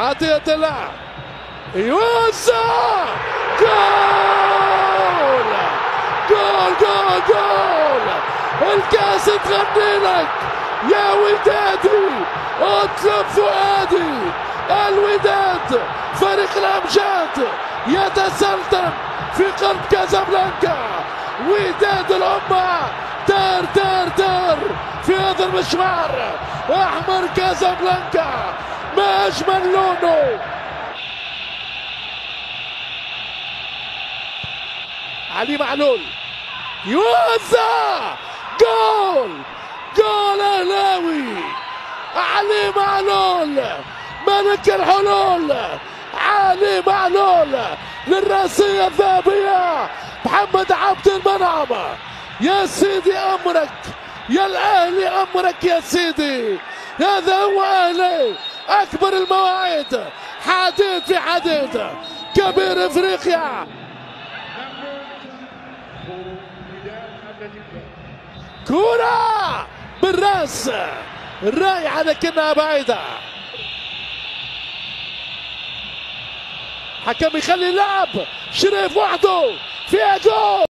عطية الله يوسع. جول جول جول جول. الكاس تغني لك يا ودادي، اطلب فؤادي. الوداد فريق الامجاد يتسلطن في قلب كازابلانكا. وداد الامه دار دار دار في هذا المشوار. احمر كازابلانكا ما اجمل لونه. علي معلول يوزع. جول جول اهلاوي. علي معلول ملك الحلول. علي معلول للراسية الذهبية. محمد عبد المنعم يا سيدي امرك، يا الاهلي امرك يا سيدي. هذا هو اهلي، اكبر المواعيد، حديد في حديد، كبير افريقيا. كرة بالراس رايحة لكنها بعيدة. حكم يخلي اللعب. شريف وحده فيها جول.